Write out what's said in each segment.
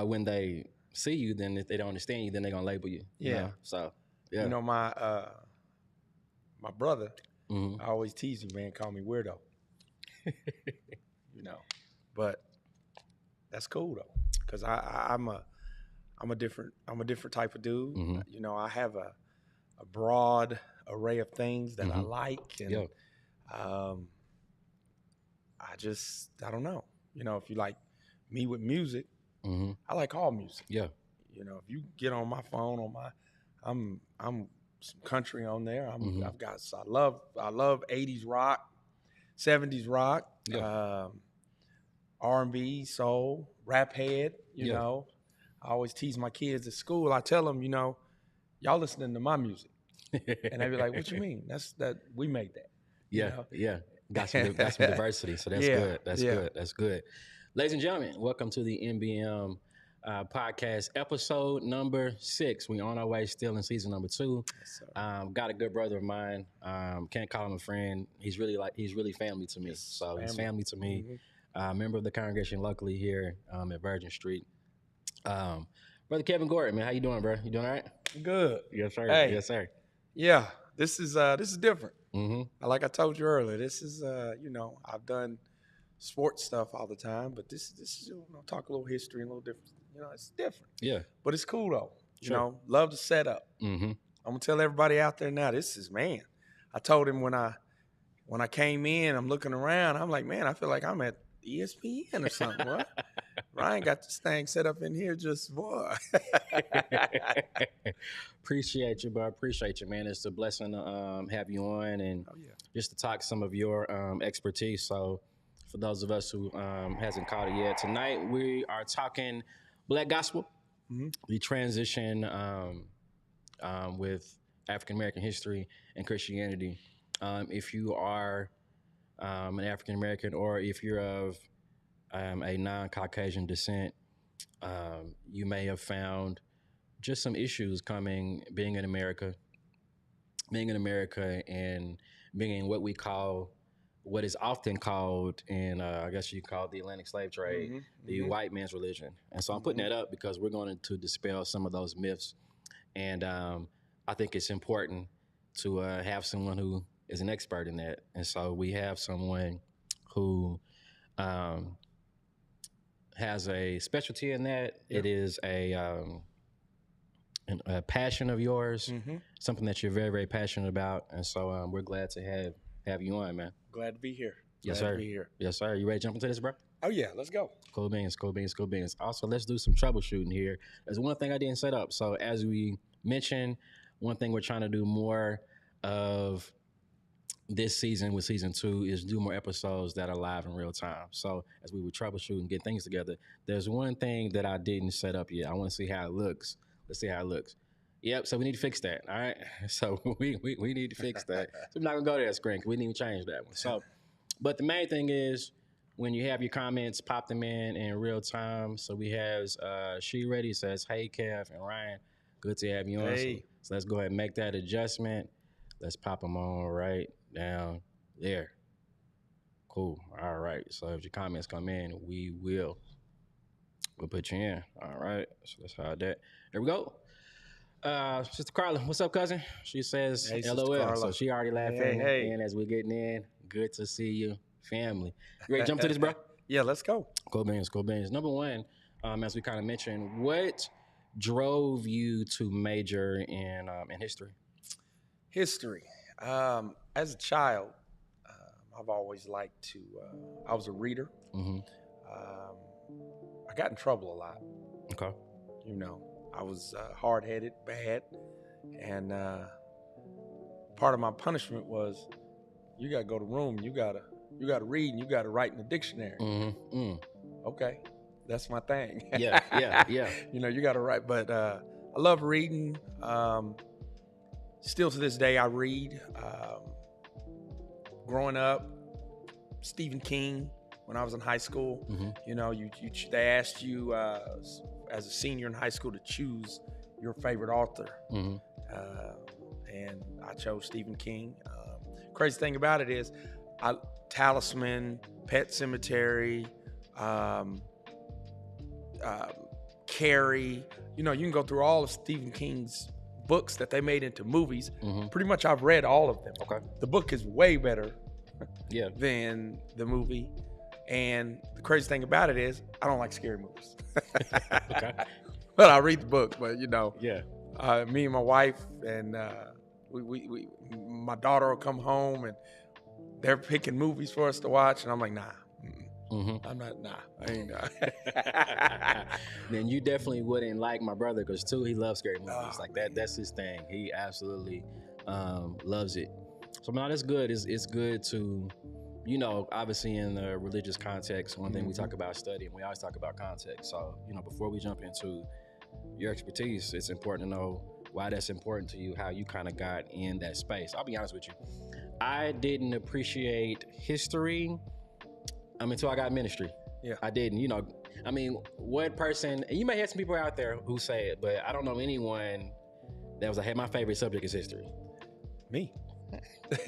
when they see you, then if they don't understand you, then they're gonna label you. you Yeah. know? So yeah. You know, my brother, Mhm. I always tease him, man, call me weirdo. But that's cool though, because I'm a different type of dude. Mhm. I have a broad array of things that I Mhm. like, and Yeah. I don't know. If you like me with music, Mm-hmm. I like all music. Yeah. If you get on my phone I'm some country on there. Mhm. I love 80s rock, 70s rock, Yeah. R&B, soul, rap head. Yeah. I always tease my kids at school. I tell them, y'all listening to my music, and they be like, "What you mean? That we made that." Yeah. Yeah. Got some diversity, so that's Yeah, good. That's yeah. good. That's good. Ladies and gentlemen, welcome to the NBM podcast, episode number 6. We on our way, still in season number 2. Yes, sir. Got a good brother of mine. Can't call him a friend. He's really family to me. Yes, So he's family to me. Mhm. Member of the congregation locally here at Virgin Street. Brother Kevin Gordon, man, how you doing, bro? You doing all right? Good. Yes, sir. Hey. Yes, sir. Yeah, this is different. Mm-hmm. Like I told you earlier, this is I've done sports stuff all the time, but this is talk a little history and a little different. It's different. Yeah. But it's cool though. Sure. Love the setup. Mm-hmm. I'm gonna tell everybody out there now. This is, man. I told him when I came in, I'm looking around. I'm like, man, I feel like I'm at ESPN or something. What? Ryan got this thing set up in here, just boy. Appreciate you, bro. Appreciate you, man. It's a blessing to have you on and just to talk some of your expertise. So, for those of us who hasn't caught it yet, tonight we are talking Black gospel, the transition with African American history and Christianity. If you are an African American or if you're of a non-Caucasian descent, you may have found just some issues being in America and being in what is often called in, I guess you call it the Atlantic slave trade, the white man's religion. And so I'm putting that up because we're going to dispel some of those myths. And I think it's important to have someone who is an expert in that. And so we have someone who has a specialty in that. Yeah. It is a passion of yours, something that you're very, very passionate about. And so we're glad to have you on, man. Glad to be here. Yes, glad sir. To be here. Yes, sir. You ready to jump into this, bro? Oh, yeah. Let's go. Cool beans. Also, let's do some troubleshooting here. There's one thing I didn't set up. So as we mentioned, one thing we're trying to do more of this season with season 2 is do more episodes that are live in real time. So as we would troubleshoot and get things together, there's one thing that I didn't set up yet. I want to see how it looks. Let's see how it looks. Yep. So we need to fix that. All right. So we need to fix that. So we're not gonna go to that screen because we need to change that one. So, but the main thing is when you have your comments, pop them in real time. So we have She Ready says, "Hey Kev and Ryan, good to have you on." Hey. So let's go ahead and make that adjustment. Let's pop them on right down there. Cool. All right. So if your comments come in, we'll put you in. All right. So let's hide that. There we go. Sister Carla, what's up, cousin? She says, hey, LOL. So she already laughing hey. in as we're getting in. Good to see you, family. You ready to jump to this, bro? Yeah, let's go. Cool beans. Number one, as we kind of mentioned, what drove you to major in history? History. As a child, I've always liked to, I was a reader. I got in trouble a lot. Okay. I was hard-headed, bad, and part of my punishment was you got to go to room, you got to read, and you got to write in the dictionary. Okay, that's my thing. Yeah. You got to write, but I love reading. Still to this day, I read. Growing up, Stephen King. When I was in high school, they asked you as a senior in high school to choose your favorite author, and I chose Stephen King. Crazy thing about it is, Talisman, Pet Sematary, Carrie. You know, you can go through all of Stephen King's books that they made into movies. Pretty much I've read all of them. Okay. The book is way better Yeah. than the movie. And the crazy thing about it is I don't like scary movies. Okay. But I read the book. But, you know, Yeah. me and my wife and we my daughter will come home and they're picking movies for us to watch. And I'm like, nah. I'm not, I ain't. Then you definitely wouldn't like my brother because too he loves scary movies. Oh, Like that's his thing. He absolutely loves it. So no, that's good. It's good to, you know, obviously in the religious context, one thing we talk about studying, we always talk about context. So, you know, before we jump into your expertise, it's important to know why that's important to you, how you kind of got in that space. I'll be honest with you. I didn't appreciate history until I got ministry. Yeah. I didn't, you know, I mean, what person, and you may have some people out there who say it, but I don't know anyone that was like, hey, my favorite subject is history. Me.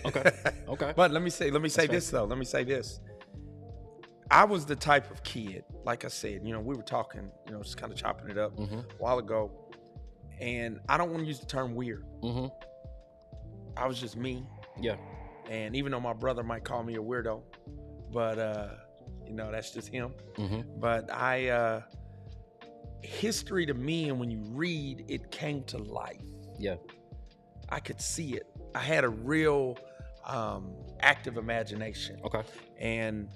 Okay. Okay. But let me say this though. Let me say this. I was the type of kid, like I said, you know, we were talking, you know, just kind of chopping it up a while ago. And I don't want to use the term weird. I was just me. Yeah. And even though my brother might call me a weirdo, but you know, that's just him. But history to me, and when you read, it came to life. Yeah. I could see it. I had a real active imagination. Okay. And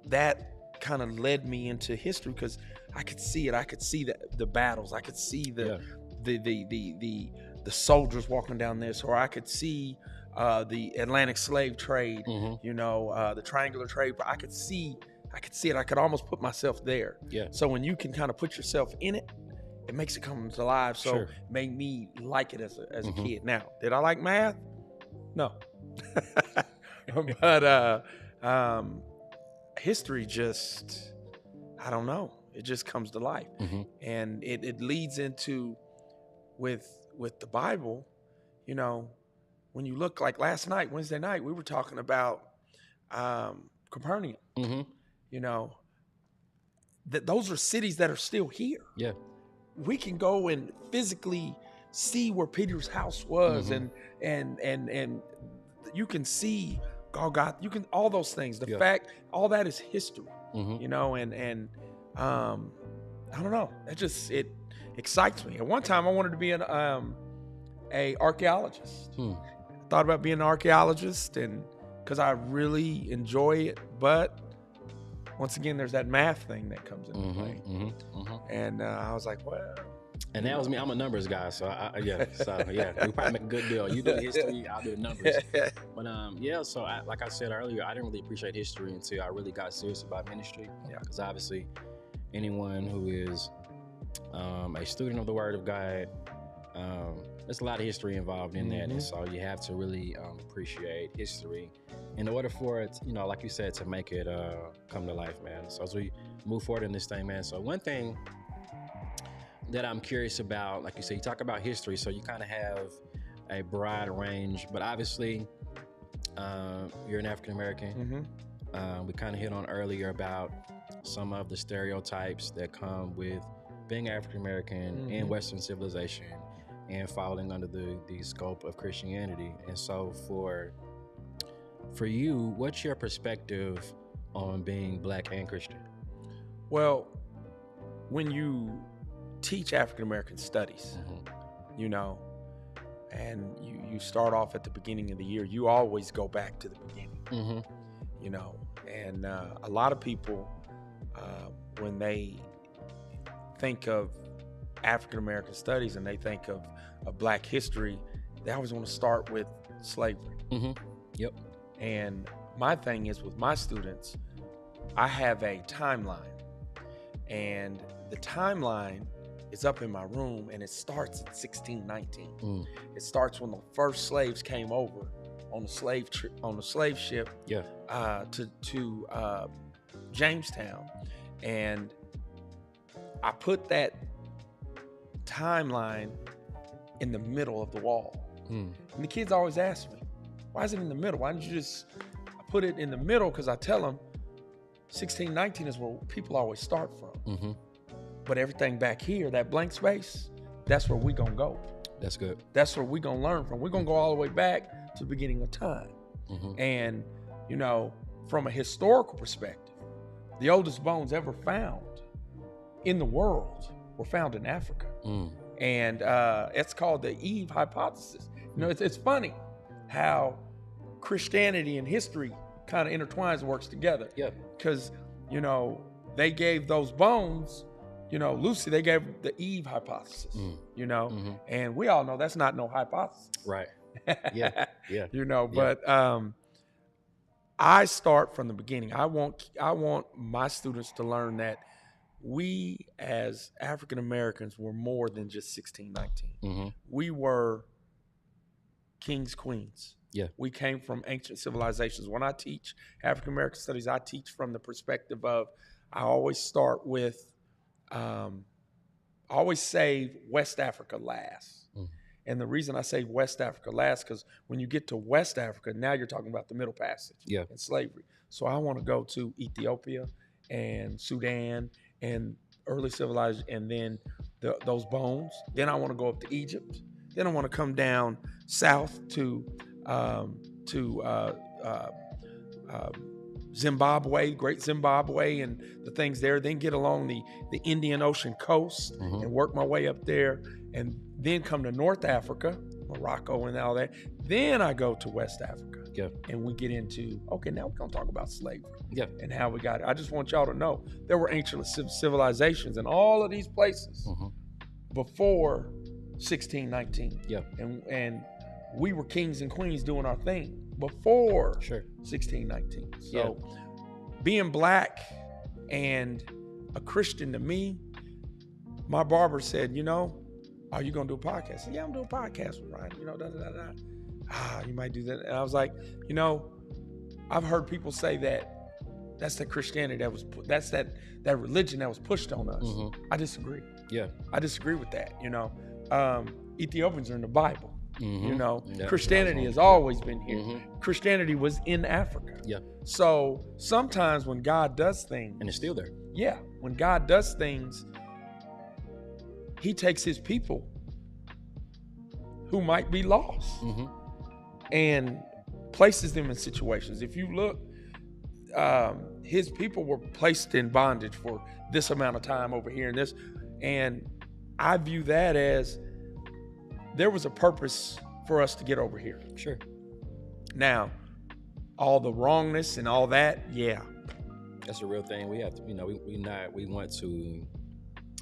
that kind of led me into history because I could see it. I could see the battles. I could see the soldiers walking down this, or I could see the Atlantic slave trade, you know, the triangular trade. But I could see it. I could almost put myself there. Yeah. So when you can kind of put yourself in it, it makes it come to life. So Sure. it made me like it as a kid. Now, did I like math? No. But history just, I don't know. It just comes to life. And it leads into with the Bible, you know, when you look like last night, Wednesday night, we were talking about Capernaum. You know, those are cities that are still here. Yeah. We can go and physically see where Peter's house was, and you can see Golgotha. You can all those things. The fact, all that is history. You know, and I don't know. It excites me. At one time, I wanted to be an archaeologist. I thought about being an archaeologist, and because I really enjoy it, but once again, there's that math thing that comes into play. And I was like, well. And that was me. I'm a numbers guy, so yeah. So yeah, we probably make a good deal. You do the history, I'll do the numbers. But yeah. So like I said earlier, I didn't really appreciate history until I really got serious about ministry. Yeah. Because obviously, anyone who is a student of the Word of God, there's a lot of history involved in that, and so you have to really appreciate history in order for it, you know, like you said, to make it come to life, man. So as we move forward in this thing, man. So one thing that I'm curious about, like you said, you talk about history, so you kind of have a broad range, but obviously you're an African American. We kind of hit on earlier about some of the stereotypes that come with being African American in Western civilization and falling under the scope of Christianity. And so for you, what's your perspective on being Black and Christian? Well, when you teach African American studies, you know, and you start off at the beginning of the year, you always go back to the beginning, you know, and a lot of people, when they think of African American studies and they think of Black history, they always want to start with slavery. Yep. And my thing is, with my students, I have a timeline, and the timeline is up in my room, and it starts at 1619. It starts when the first slaves came over on the slave ship to Jamestown, and I put that timeline in the middle of the wall. And the kids always ask me, why is it in the middle? Why didn't you just put it in the middle? Because I tell them 1619 is where people always start from. But everything back here, that blank space, that's where we gonna go. That's good. That's where we gonna learn from. We're gonna go all the way back to the beginning of time. And, you know, from a historical perspective, the oldest bones ever found in the world were found in Africa. And it's called the Eve hypothesis. You know, it's funny how Christianity and history kind of intertwines and works together. Yeah. Because, you know, they gave those bones, you know, Lucy, they gave the Eve hypothesis, you know, and we all know that's not no hypothesis. Right. Yeah. Yeah. You know, but I start from the beginning. I want my students to learn that we as African Americans were more than just 1619. We were kings, queens. Yeah. We came from ancient civilizations. When I teach African American studies, I teach from the perspective of, I always start with, I always save West Africa last. And the reason I say West Africa last, because when you get to West Africa, now you're talking about the Middle Passage and slavery. So I want to go to Ethiopia and Sudan and early civilized, and then those bones. Then I want to go up to Egypt. Then I want to come down south to Zimbabwe, Great Zimbabwe, and the things there. Then get along the Indian Ocean coast and work my way up there, and then come to North Africa, Morocco and all that. Then I go to West Africa. And we get into, okay, now we're going to talk about slavery and how we got it. I just want y'all to know there were ancient civilizations in all of these places before 1619. And we were kings and queens doing our thing before 1619. So being black and a Christian, to me, my barber said, you know, are you going to do a podcast? I said, yeah, I'm doing a podcast with Ryan, you know, you might do that. And I was like, you know, I've heard people say that that's the Christianity that was, that's that religion that was pushed on us. I disagree. I disagree with that. You know, Ethiopians are in the Bible. You know, Christianity has always been here. Christianity was in Africa. So sometimes when God does things, and it's still there. When God does things, he takes his people who might be lost and places them in situations. If you look, his people were placed in bondage for this amount of time over here and this. And I view that as there was a purpose for us to get over here. Now, all the wrongness and all that, that's a real thing. We have to, you know, we want to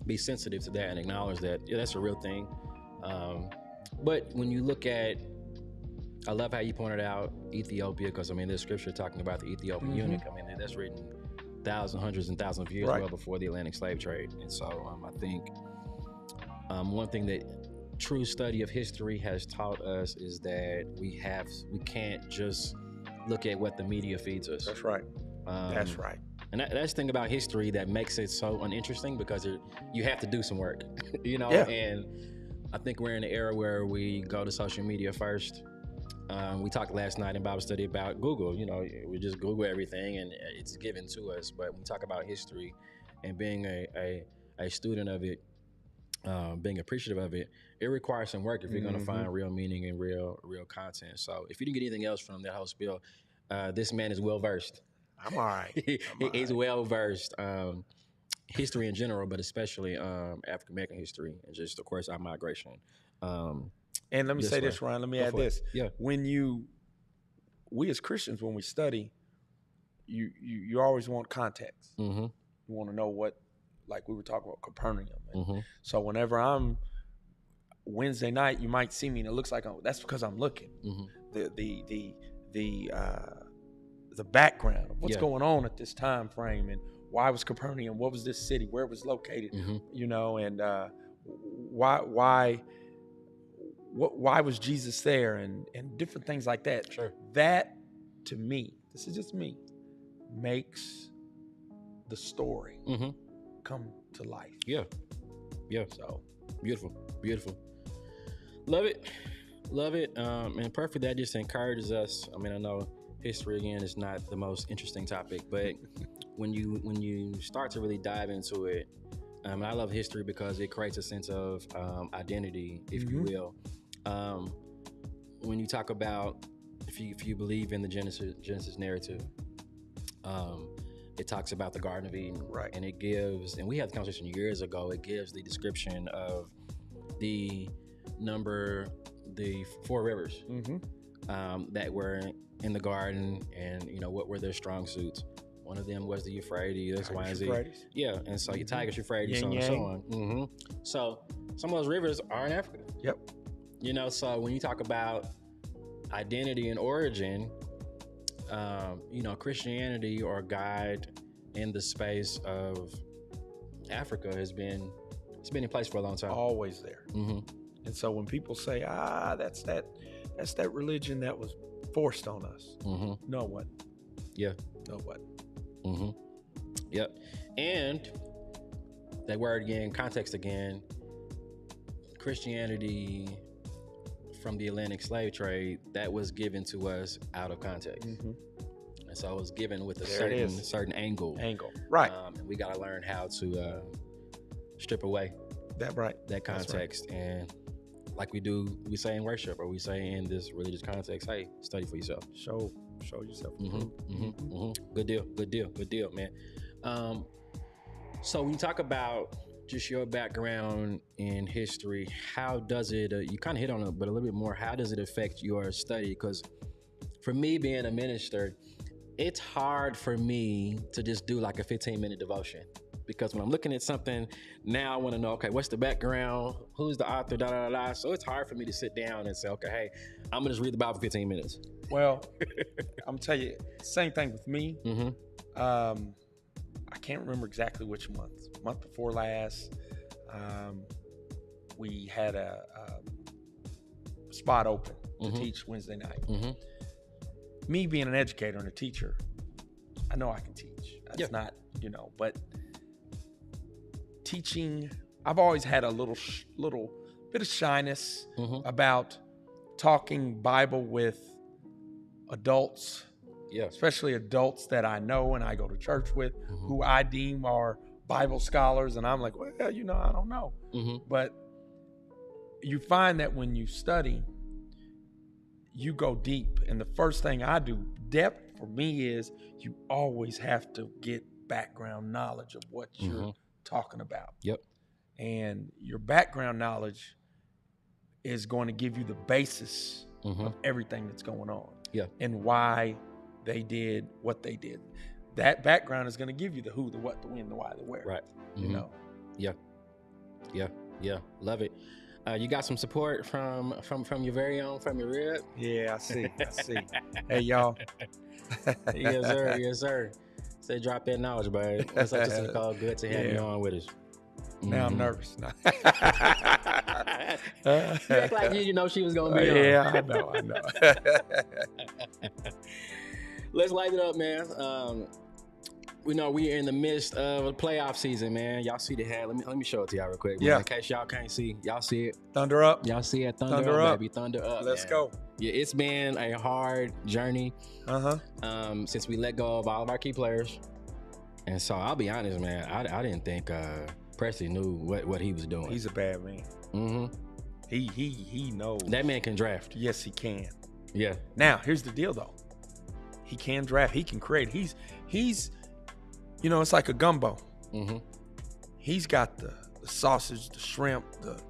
be sensitive to that and acknowledge that that's a real thing. But when you look at, I love how you pointed out Ethiopia, because I mean there's scripture talking about the Ethiopian eunuch. I mean that's written hundreds and thousands of years well before the Atlantic slave trade. And so I think one thing that true study of history has taught us is that we can't just look at what the media feeds us. That's right. That's right. And that's the thing about history that makes it so uninteresting, because you have to do some work, you know? And I think we're in an era where we go to social media first. We talked last night in Bible study about Google. You know, we just Google everything and it's given to us. But when we talk about history and being a student of it, being appreciative of it, it requires some work if you're going to find real meaning and real content. So if you didn't get anything else from that whole spiel, this man is well versed. I'm all right. He's well versed. History in general, but especially African American history, and just of course our migration. And let me say this, Ryan. Let me add this. We as Christians, when we study, you always want context. You want to know what, like we were talking about Capernaum. So whenever I'm Wednesday night, you might see me, and it looks like that's because I'm looking. The background of what's going on at this time frame, and why was Capernaum? What was this city? Where it was located? You know, and why was Jesus there, and different things like that. That, to me, this is just me, makes the story come to life. So beautiful. Love it. And perfect. That just encourages us. I mean, I know history again is not the most interesting topic, but when you start to really dive into it, I love history because it creates a sense of identity, if you will. When you talk about, if you believe in the Genesis narrative, it talks about the Garden of Eden, Right. and it gives, and we had the conversation years ago, it gives the description of the four rivers that were in the garden, and what were their strong suits. One of them was the Euphrates, Y and Z. Yeah, and so your Tigris, Euphrates, so on and so on. So some of those rivers are in Africa. Yep. So when you talk about identity and origin, Christianity or God in the space of Africa it's been in place for a long time. Always there. And so when people say, that's that religion that was forced on us. No what? Yeah. No what? Yep. And that word again, context again, Christianity from the Atlantic slave trade, that was given to us out of context. And so it was given with a certain angle. Right. And we got to learn how to strip away that context. Right. And like we say in worship, or we say in this religious context, hey, study for yourself. Show yourself. Good deal, man. So when you talk about just your background in history, how does it, you kind of hit on it, but a little bit more, how does it affect your study? Because for me, being a minister, it's hard for me to just do like a 15-minute devotion. Because when I'm looking at something, now I want to know, okay, what's the background? Who's the author? So it's hard for me to sit down and say, okay, hey, I'm going to just read the Bible for 15 minutes. Well, I'm going to tell you, same thing with me. I can't remember exactly which month before last, we had a spot open to teach Wednesday night. Me being an educator and a teacher, I know I can teach. That's not, but teaching, I've always had a little bit of shyness about talking Bible with adults. Yeah. Especially adults that I know and I go to church with, who I deem are Bible scholars. And I'm like, well, I don't know. But you find that when you study, you go deep. And the first thing I do, depth for me, is you always have to get background knowledge of what you're talking about. Yep. And your background knowledge is going to give you the basis of everything that's going on. Yeah. And why they did what they did. That background is going to give you the who, the what, the when, the why, the where. Right. Yeah. Love it. You got some support from your very own, from your rib? Yeah, I see. Hey, y'all. Yes, sir. Say drop that knowledge, bud. That's what this is called. Good to have you on with us. Now I'm nervous. You act like you know she was going to be on. Yeah, I know. Let's light it up, man. We know we are in the midst of a playoff season, man. Y'all see the hat? Let me show it to y'all real quick. Man. Yeah. In case y'all can't see, y'all see it. Thunder up. Y'all see it. Thunder up, baby. Thunder up. Let's man. go. Yeah, it's been a hard journey. Since we let go of all of our key players, and so I'll be honest, man. I didn't think Presley knew what he was doing. He's a bad man. He knows. That man can draft. Yes, he can. Yeah. Now here's the deal, though. He can draft. He can create. He's it's like a gumbo. He's got the sausage, the shrimp, the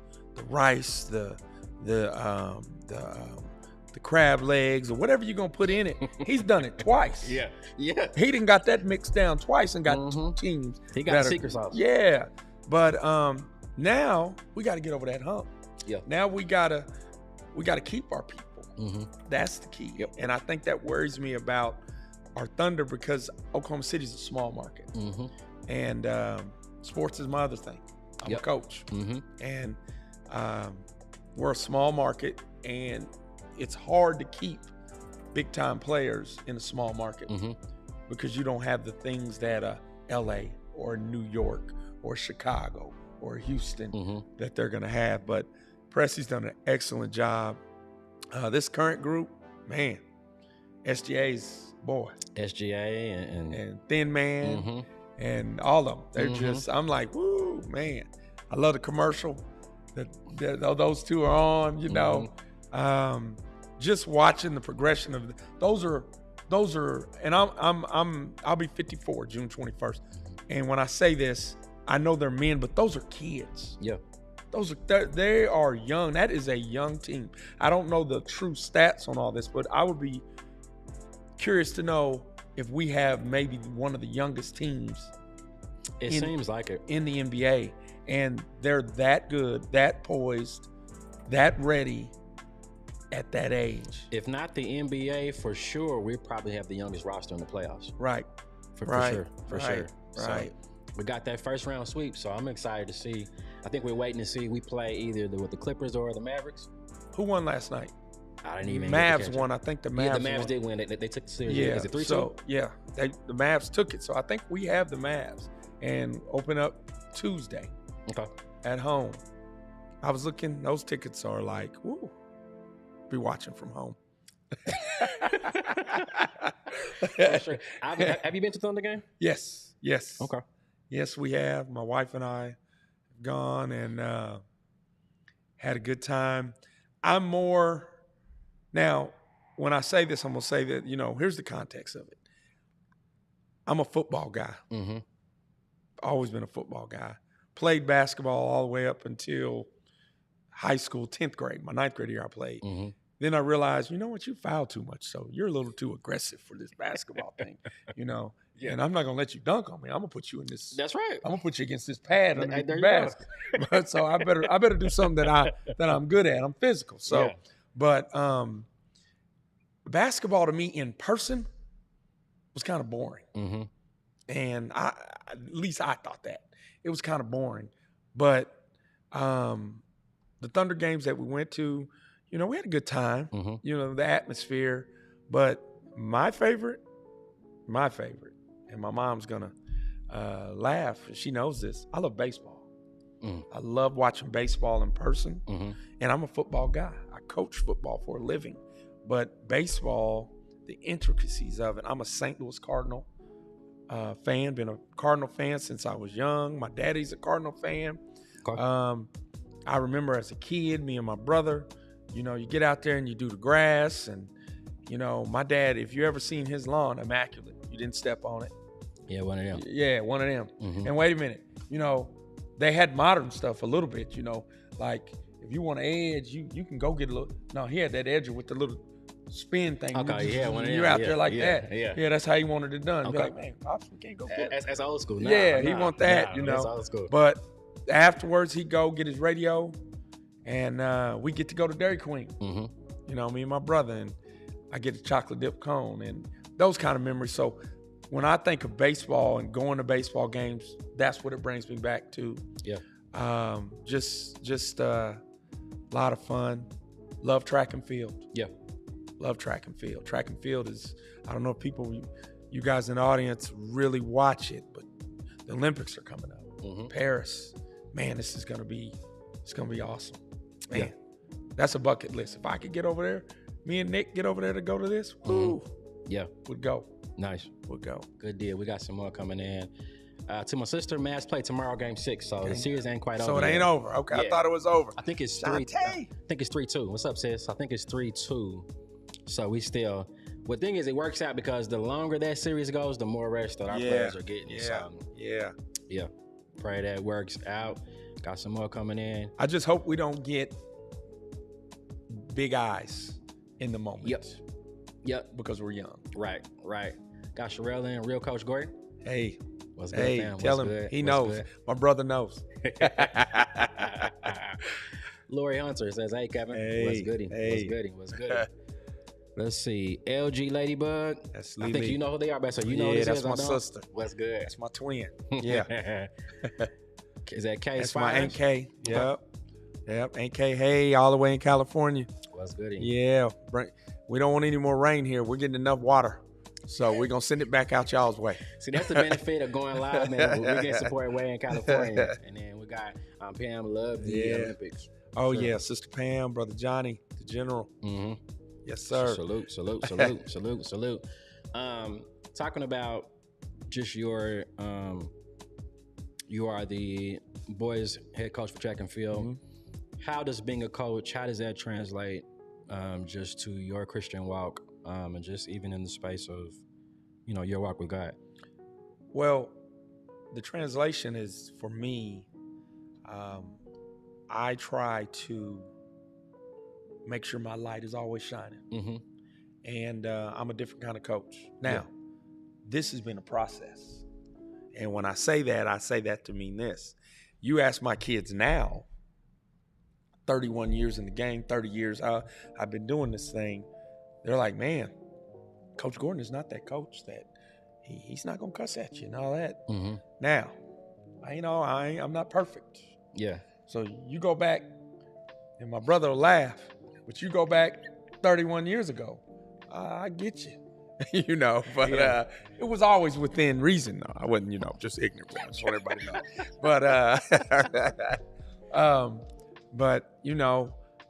rice, the crab legs, or whatever you're gonna put in it. He's done it twice. Yeah. He done got that mixed down twice and got two teams. He got the secret sauce. Yeah, but now we got to get over that hump. Yeah. Now we gotta keep our people. That's the key. Yep. And I think that worries me about our Thunder, because Oklahoma City is a small market, and sports is my other thing. I'm a coach, and we're a small market, and it's hard to keep big time players in a small market because you don't have the things that LA or New York or Chicago or Houston that they're going to have. But Presley's done an excellent job. This current group, man, SGA's boy. SGA and Thin Man and all of them. They're just, I'm like, woo, man. I love the commercial that those two are on, you know. Just watching the progression of those are, and I'll be 54 June 21st. And when I say this, I know they're men, but those are kids. Yeah. They are young. That is a young team. I don't know the true stats on all this, but I would be curious to know if we have maybe one of the youngest teams. It seems like it in the NBA, and they're that good, that poised, that ready at that age. If not the NBA, for sure, we probably have the youngest roster in the playoffs. Right. For sure. Right. So we got that first round sweep, so I'm excited to see. I think we're waiting to see we play either with the Clippers or the Mavericks. Who won last night? I didn't even. Mavs won. I think the Mavs. Yeah, the Mavs won. did win. They took the series. Yeah. Is it 3-2? So yeah, the Mavs took it. So I think we have the Mavs and open up Tuesday. Okay. At home. I was looking. Those tickets are like, woo. Be watching from home. For sure. Have you been to Thunder game? Yes. Okay. Yes, we have. My wife and I have gone and had a good time. I'm more now. When I say this, I'm gonna say that here's the context of it. I'm a football guy. Always been a football guy. Played basketball all the way up until high school, 10th grade. My 9th grade year I played. Then I realized, you know what, you foul too much, so you're a little too aggressive for this basketball thing, Yeah. And I'm not gonna let you dunk on me. I'm gonna put you in this. That's right. I'm gonna put you against this pad under the you basket. But so I better do something that I'm good at. I'm physical. So, Yeah. But basketball to me in person was kind of boring, and at least I thought that it was kind of boring. But the Thunder games that we went to. We had a good time, the atmosphere, but my favorite, and my mom's going to laugh, she knows this, I love baseball. I love watching baseball in person, and I'm a football guy. I coach football for a living, but baseball, the intricacies of it, I'm a St. Louis Cardinal fan, been a Cardinal fan since I was young. My daddy's a Cardinal fan. Okay. I remember as a kid, me and my brother, you get out there and you do the grass and, my dad, if you ever seen his lawn, immaculate. You didn't step on it. Yeah, one of them. Yeah, one of them. And wait a minute, they had modern stuff a little bit, like if you want an edge, you can go get a little. No, he had that edger with the little spin thing. Okay, yeah, one of them. You're out there like that. Yeah, that's how he wanted it done. Okay. Be like, man, Pops, we can't go get it. That's old school. He want that, That's old school. But afterwards, he'd go get his radio. And we get to go to Dairy Queen, me and my brother, and I get a chocolate dip cone and those kind of memories. So when I think of baseball and going to baseball games, that's what it brings me back to. Yeah. Just a lot of fun. Love track and field. Yeah. Love track and field. Track and field is, I don't know if people, you guys in the audience really watch it, but the Olympics are coming up. Paris, man, it's going to be awesome. Man, that's a bucket list. If I could get over there, me and Nick get over there to go to this, woo, would go. Nice. Would go. Good deal. We got some more coming in. To my sister, Mavs play tomorrow, game 6. So the series ain't quite over. So it ain't over. Okay, yeah. I thought it was over. I think it's 3. I think it's 3-2. What's up, sis? I think it's 3-2. So we still. Well, the thing is, it works out because the longer that series goes, the more rest that our players are getting. Yeah. So, yeah. Pray that works out. Got some more coming in. I just hope we don't get big eyes in the moment. Yep. Because we're young. Right. Got Sherelle in, real Coach Gordy. Hey. What's good, fam? Tell him. Good? He knows. Good? My brother knows. Lori Hunter says, hey, Kevin. Hey. What's goody? What's goody? Let's see. LG Ladybug. That's I think you know who they are, but so you know who this that's is. My sister. What's good? That's my twin. Yeah. Is that K? That's my Aunt K. Yep. Aunt K. Hey, all the way in California. What's good? Yeah. We don't want any more rain here. We're getting enough water. So we're going to send it back out y'all's way. See, that's the benefit of going live, man. We're getting support way in California. And then we got Pam Love, the Olympics. Oh, sure. Yeah. Sister Pam, Brother Johnny, the general. Yes, sir. Salute. Talking about just your you are the boys head coach for track and field. How does being a coach, how does that translate just to your Christian walk, and just even in the space of, you know, your walk with God? Well, the translation is, for me, I try to make sure my light is always shining. And I'm a different kind of coach. Now, this has been a process. And when I say that to mean this. You ask my kids now, 31 years in the game, 30 years I've been doing this thing. They're like, man, Coach Gordon is not that coach that he's not going to cuss at you and all that. Now, I'm not perfect. Yeah. So you go back, and my brother will laugh, but you go back 31 years ago, I get you. You know, but it was always within reason, though. I wasn't, just ignorant. I just want everybody to know. But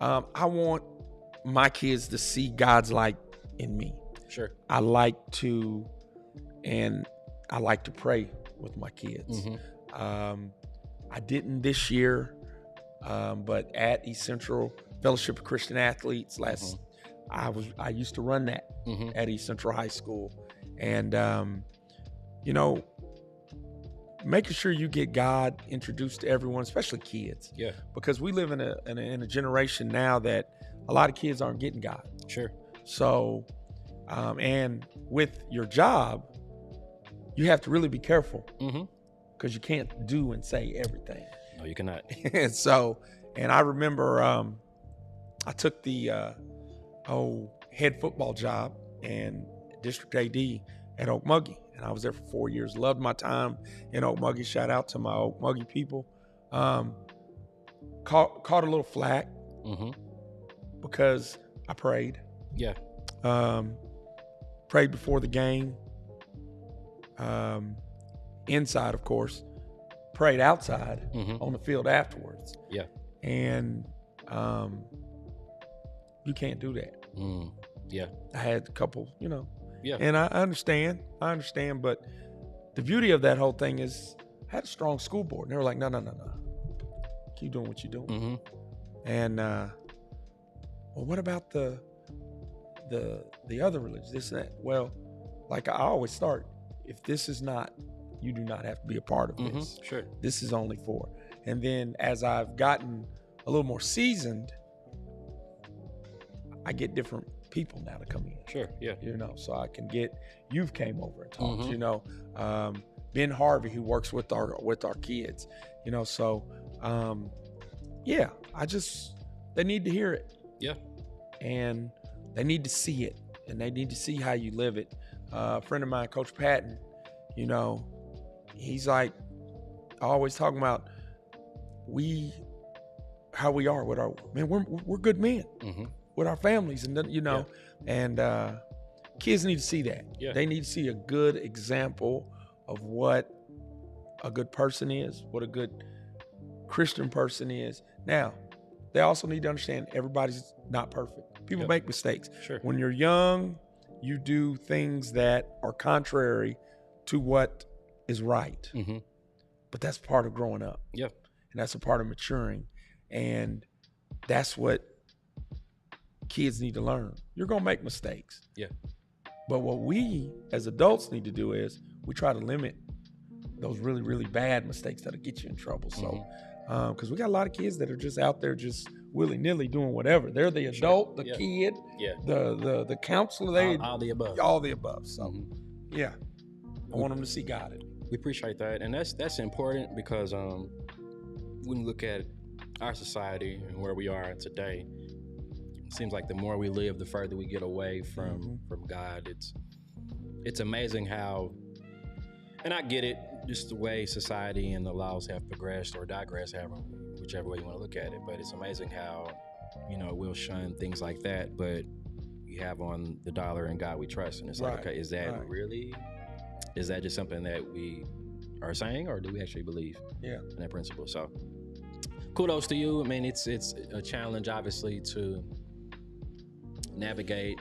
I want my kids to see God's light in me. Sure. I like to pray with my kids. I didn't this year, but at East Central Fellowship of Christian Athletes I used to run that at East Central High School. And, making sure you get God introduced to everyone, especially kids. Yeah. Because we live in a generation now that a lot of kids aren't getting God. Sure. So, and with your job, you have to really be careful because you can't do and say everything. No, you cannot. And I remember I took the head football job and district AD at Okmulgee, and I was there for 4 years. Loved my time in Okmulgee. Shout out to my Okmulgee people. Caught a little flack because I prayed. Yeah. Prayed before the game. Inside, of course. Prayed outside on the field afterwards. Yeah. And you can't do that. Yeah. I had a couple, Yeah. And I understand, but the beauty of that whole thing is I had a strong school board. And they were like, no. Keep doing what you're doing. And, well, what about the other religions, this and that? Well, like I always start, if this is not, you do not have to be a part of this. Sure. This is only for. And then as I've gotten a little more seasoned, I get different people now to come in. Sure, yeah. So I can get, you've came over and talked, Ben Harvey, who works with our kids, they need to hear it. Yeah. And they need to see it, and they need to see how you live it. A friend of mine, Coach Patton, he's like always talking about how we are with our, man, we're good men. With our families, and and kids need to see that. Yeah. They need to see a good example of what a good person is, what a good Christian person is. Now, they also need to understand everybody's not perfect. People make mistakes. Sure. When you're young, you do things that are contrary to what is right. But that's part of growing up. Yeah. And that's a part of maturing. And that's what kids need to learn. You're going to make mistakes. Yeah. But what we as adults need to do is we try to limit those really, really bad mistakes that'll get you in trouble. So, because we got a lot of kids that are just out there just willy-nilly doing whatever. They're the adult, the kid, the counselor, all the above. All the above. So, I want them to see God in it. We appreciate that. And that's important because when you look at our society and where we are today, it seems like the more we live, the further we get away from God. It's amazing how, and I get it, just the way society and the laws have progressed or digressed, whichever way you want to look at it. But it's amazing how, we'll shun things like that, but you have on the dollar and God we trust. And it's like, okay, is that really, is that just something that we are saying, or do we actually believe in that principle? So kudos to you. I mean, it's a challenge, obviously, to navigate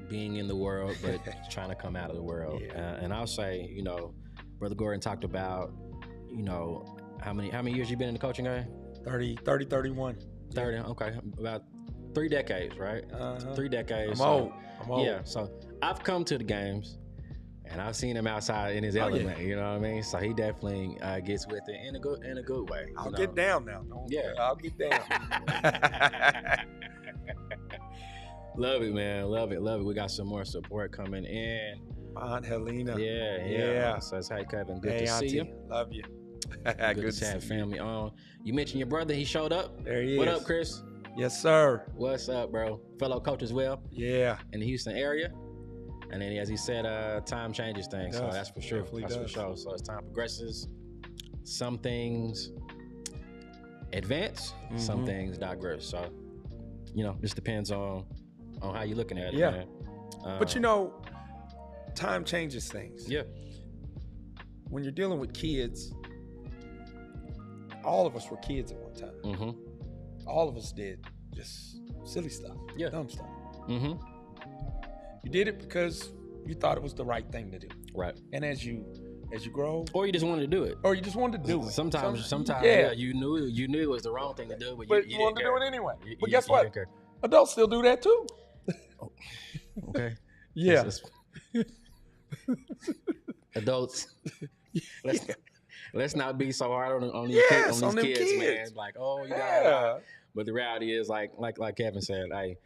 being in the world, but trying to come out of the world. And I'll say, Brother Gordon talked about, you know, how many years you been in the coaching game? 31. 30. Okay, about 3 decades, right? 3 decades. I'm old. Yeah, so I've come to the games, and I've seen him outside in his element. Yeah. You know what I mean? So he definitely gets with it in a good way. I'll get down now. Yeah, I'll get down. Love it, man. Love it. We got some more support coming in. Aunt Helena. Yeah. So it's hey, Kevin. Good to see you. Love you. Good to have family on. You mentioned your brother. He showed up. There he is. What up, Chris? Yes, sir. What's up, bro? Fellow coach as well. Yeah. In the Houston area. And then, as he said, time changes things. So that's for sure. Definitely That's does. for sure. So as time progresses, some things advance, some things digress. So, you know, just depends on how you're looking at it. Yeah. Man. But you know, time changes things. Yeah. When you're dealing with kids, all of us were kids at one time. Mm-hmm. All of us did just silly stuff, dumb stuff. Mm-hmm. You did it because you thought it was the right thing to do. Right. And as you grow, Or you just wanted to do it. or you just wanted to do it. Sometimes, yeah, you knew it was the wrong thing to do, but you you wanted to didn't do care. it anyway. You- But you- guess you what? didn't care. Adults still do that too. Okay. Yeah. Adults. Let's, Yeah. let's not be so hard on these, Yes, on on these them kids, man. kids. Like, oh, you got Yeah. But the reality is, like Kevin said, hey,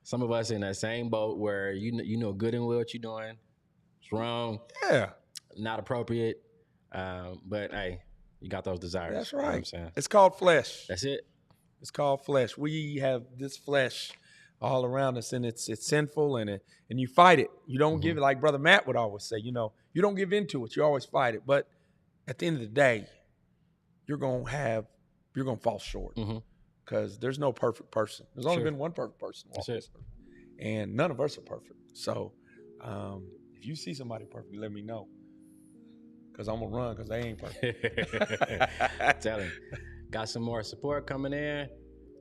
some of us in that same boat where you know good and well what you're doing. It's wrong, Yeah. not appropriate. But hey, you got those desires. That's You know what I'm right. saying? It's called flesh. That's it. It's called flesh. We have this flesh all around us, and it's sinful, and you fight it. You don't give it, like Brother Matt would always say. You know, you don't give into it. You always fight it. But at the end of the day, you're gonna fall short Mhm. because there's no perfect person. There's only Sure. been one perfect person That's walking it. this earth, and none of us are perfect. So if you see somebody perfect, let me know, because I'm gonna run because they ain't perfect. Tell him. Got some more support coming in.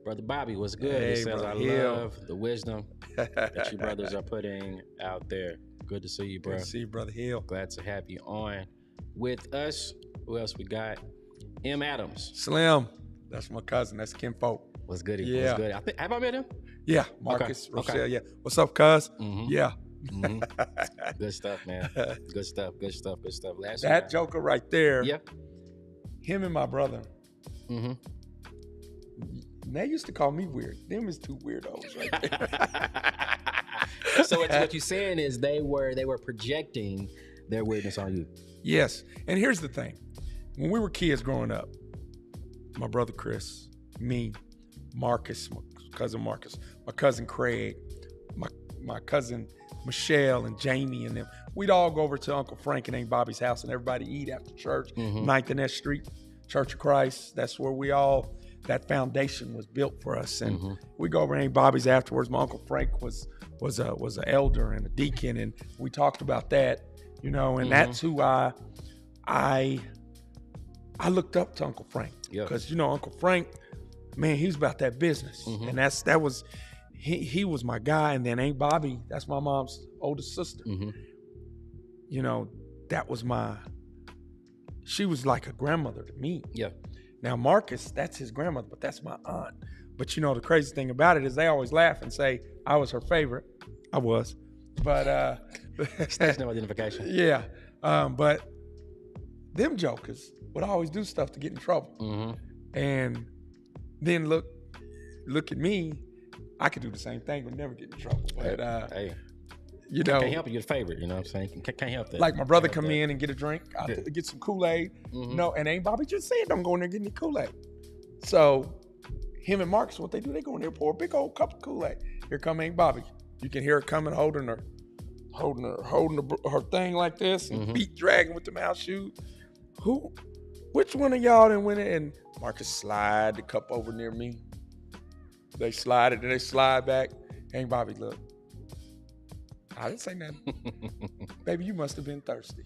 Brother Bobby, what's good? Hey, He says, Brother I Hill. love the wisdom that you brothers are putting out there. Good to see you, bro. Good to see you, Brother Hill. Glad to have you on with us. Who else we got? M. Adams. Slim, that's my cousin. That's Kim Folk. What's good? Yeah. What's good? Have I met him? Yeah, Marcus, Okay. Rochelle. Yeah, what's up, cuz? Mhm. Yeah, Good stuff, man. Good stuff. Last that week. joker right there. Yeah. Him and my brother. Mm-hmm. They used to call me weird. Them is two weirdos right there. So what you're saying is they were projecting their weirdness on you. Yes, and here's the thing: when we were kids growing up, my brother Chris, me, Marcus, my cousin Craig, my cousin Michelle and Jamie and them, we'd all go over to Uncle Frank and Aunt Bobby's house and everybody eat after church, 9th and S Street, Church of Christ. That's where that foundation was built for us. And we go over to Aunt Bobby's afterwards. My Uncle Frank was an elder and a deacon, and we talked about that, you know, and that's who I looked up to, Uncle Frank. Yeah. Because, you know, Uncle Frank, man, he was about that business. And he was my guy. And then Aunt Bobby, that's my mom's oldest sister. You know, she was like a grandmother to me. Yeah. Now, Marcus, that's his grandmother, but that's my aunt. But you know, the crazy thing about it is they always laugh and say I was her favorite. I was. But There's no identification. yeah. But them jokers would always do stuff to get in trouble. And then look at me. I could do the same thing but never get in trouble. But Hey, you know, can't help it. You're the favorite. You know what I'm saying? Can't help that. like my brother Can't come help in and get a drink, I get some Kool-Aid. No, and Aunt Bobby just said don't go in there and get any Kool-Aid. So him and Marcus, what they do, they go in there, pour a big old cup of Kool-Aid. Here come Aunt Bobby. You can hear her coming, holding her thing like this, and feet dragging with the mouse shoes. Which one of y'all done went in? And Marcus slide the cup over near me. They slide it, and they slide back. Aunt Bobby, look. I didn't say nothing. Baby, you must have been thirsty.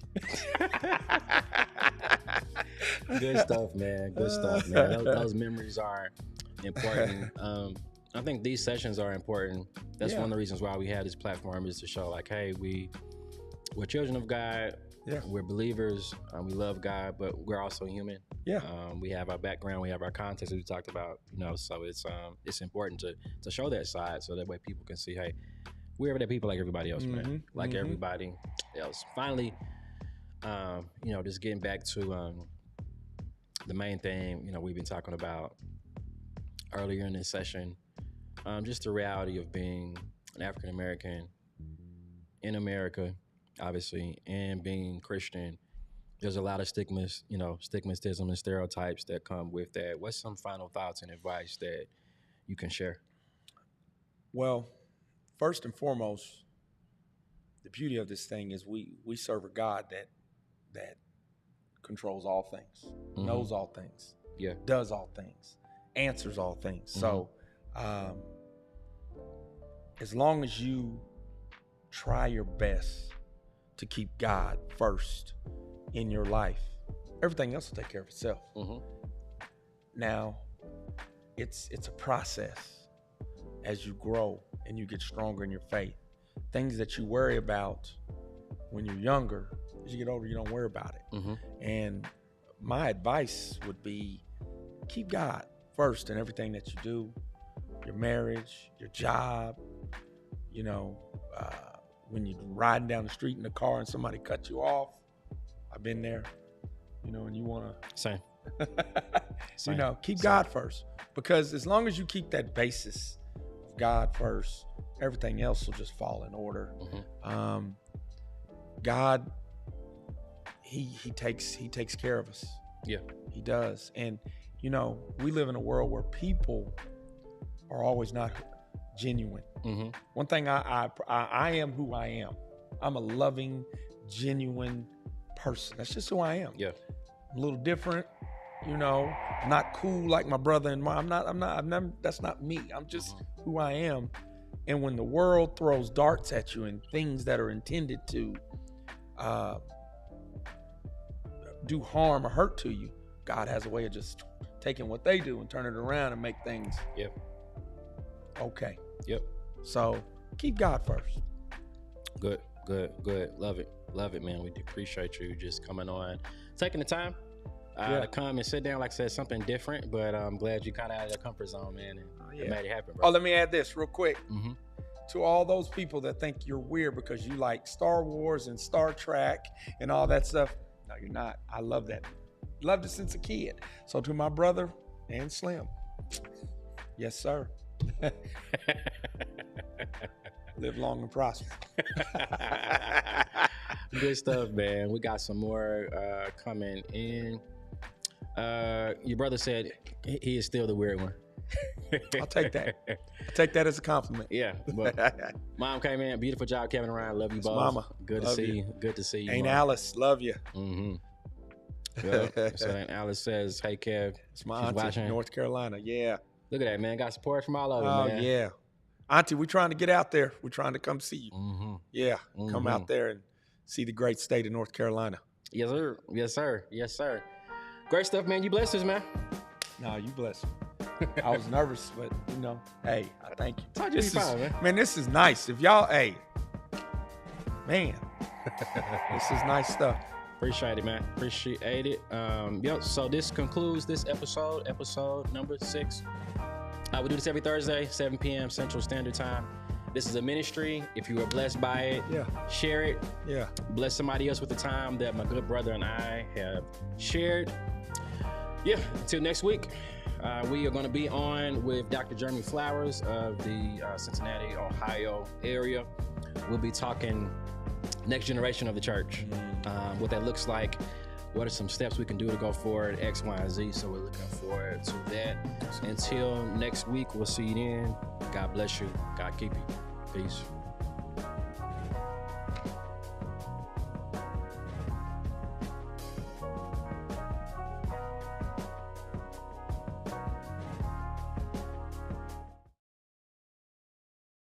Good stuff, man. Good stuff, man. Those memories are important. I think these sessions are important. That's one of the reasons why we have this platform, is to show like, hey, we we're children of God. Yeah. We're believers. We love God, but we're also human. Yeah. We have our background. We have our context, as we talked about. So it's important to show that side, so that way people can see, hey, we're everyday people like everybody else, man. Like everybody else. Finally, just getting back to the main thing, we've been talking about earlier in this session, just the reality of being an African American in America, obviously, and being Christian. There's a lot of stigmatism and stereotypes that come with that. What's some final thoughts and advice that you can share? Well, first and foremost, the beauty of this thing is we serve a God that controls all things, knows all things, does all things, answers all things. So as long as you try your best to keep God first in your life, everything else will take care of itself. Now, it's a process as you grow and you get stronger in your faith. Things that you worry about when you're younger, as you get older, you don't worry about it. And my advice would be, keep God first in everything that you do, your marriage, your job, when you're riding down the street in the car and somebody cuts you off. I've been there, and you want to, Same. Keep God first, because as long as you keep that basis of God first, everything else will just fall in order. God, he takes care of us. Yeah, he does. And, we live in a world where people are always not genuine. One thing, I am who I am. I'm a loving, genuine person. That's just who I am. Yeah. I'm a little different, not cool like my brother and mom. I'm not, that's not me. I'm just who I am. And when the world throws darts at you and things that are intended to do harm or hurt to you, God has a way of just taking what they do and turn it around and make things okay. So keep God first. Good. Love it, man. We appreciate you just coming on, taking the time to come and sit down. Like I said, something different, but I'm glad you kind of out of your comfort zone, man, and made it happen, bro. Oh, let me add this real quick. To all those people that think you're weird because you like Star Wars and Star Trek and all that stuff, no, you're not. I love that. Loved it since a kid. So to my brother and Slim, yes, sir. Live long and prosper. Good stuff, man. We got some more coming in. Your brother said he is still the weird one. I'll take that. I'll take that as a compliment. Yeah. But Mom came in. Beautiful job, Kevin and Ryan. Love you both. Mama. Good to see you. Good to see you. Ain't Mom. Alice. Love you. So then Alice says, hey, Kev. It's my auntie watching. North Carolina. Yeah. Look at that, man. Got support from all over, man. Oh, yeah. Auntie, we're trying to get out there. We're trying to come see you. Yeah. Come out there and see the great state of North Carolina. Yes, sir. Yes, sir. Yes, sir. Great stuff, man. You blessed us, man. No, you blessed me. I was nervous, but, hey, I thank you. Told you This be is, fine, man. man, this is nice. If y'all, man, this is nice stuff. Appreciate it, man. Appreciate it. So this concludes this episode number 6. We do this every Thursday, 7 p.m. Central Standard Time. This is a ministry. If you were blessed by it, share it. Yeah. Bless somebody else with the time that my good brother and I have shared. Yeah, until next week, we are going to be on with Dr. Jeremy Flowers of the Cincinnati, Ohio area. We'll be talking next generation of the church, what that looks like, what are some steps we can do to go forward, X, Y, and Z. So we're looking forward to that. Until next week, we'll see you then. God bless you. God keep you. Peace.